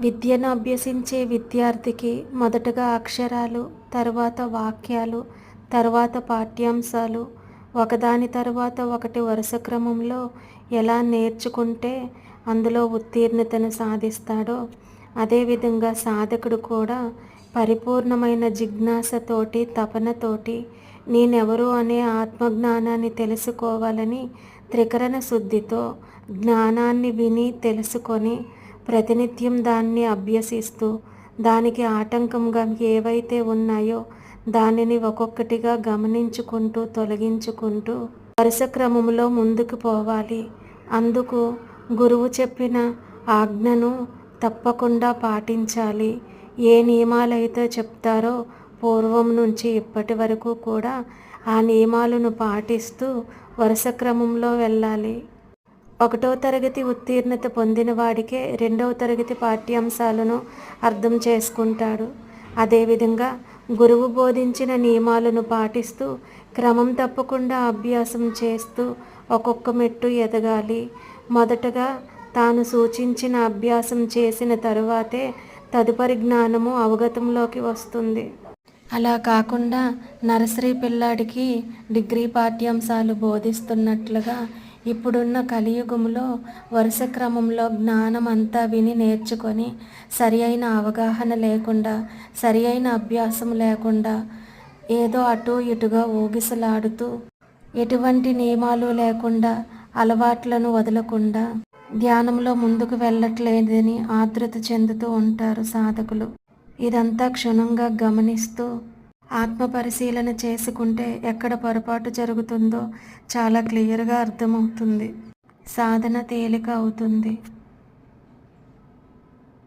విద్యను అభ్యసించే విద్యార్థికి మొదటగా అక్షరాలు, తరువాత వాక్యాలు, తరువాత పాఠ్యాంశాలు ఒకదాని తరువాత ఒకటి వరుస క్రమంలో ఎలా నేర్చుకుంటే అందులో ఉత్తీర్ణతను సాధిస్తాడో, అదేవిధంగా సాధకుడు కూడా పరిపూర్ణమైన జిజ్ఞాసతోటి, తపనతోటి నేనెవరు అనే ఆత్మజ్ఞానాన్ని తెలుసుకోవాలని త్రికరణ శుద్ధితో జ్ఞానాన్ని విని తెలుసుకొని ప్రతినిత్యం దాన్ని అభ్యసిస్తూ దానికి ఆటంకంగా ఏవైతే ఉన్నాయో దానిని ఒక్కొక్కటిగా గమనించుకుంటూ తొలగించుకుంటూ వరుస క్రమంలో ముందుకు పోవాలి. అందుకు గురువు చెప్పిన ఆజ్ఞను తప్పకుండా పాటించాలి. ఏ నియమాలైతే చెప్తారో పూర్వం నుంచి ఇప్పటి వరకు కూడా ఆ నియమాలను పాటిస్తూ వరుస క్రమంలో వెళ్ళాలి. 1వ తరగతి ఉత్తీర్ణత పొందిన వాడికే 2వ తరగతి పాఠ్యాంశాలను అర్థం చేసుకుంటాడు. అదేవిధంగా గురువు బోధించిన నియమాలను పాటిస్తూ క్రమం తప్పకుండా అభ్యాసం చేస్తూ ఒక్కొక్క మెట్టు ఎదగాలి. మొదటగా తాను సూచించిన అభ్యాసం చేసిన తరువాతే తదుపరి జ్ఞానము అవగతంలోకి వస్తుంది. అలా కాకుండా నర్సరీ పిల్లాడికి డిగ్రీ పాఠ్యాంశాలు బోధిస్తున్నట్లుగా ఇప్పుడున్న కలియుగంలో వరుస క్రమంలో జ్ఞానం అంతా విని నేర్చుకొని సరి అయిన అవగాహన లేకుండా, సరి అయిన అభ్యాసం లేకుండా ఏదో అటు ఇటుగా ఊగిసలాడుతూ ఎటువంటి నియమాలు లేకుండా అలవాట్లను వదలకుండా ధ్యానంలో ముందుకు వెళ్ళట్లేదని ఆతృత చెందుతూ ఉంటారు సాధకులు. ఇదంతా క్షుణ్ణంగా గమనిస్తూ ఆత్మ పరిశీలన చేసుకుంటే ఎక్కడ పొరపాటు జరుగుతుందో చాలా క్లియర్గా అర్థమవుతుంది. సాధన తేలిక అవుతుంది.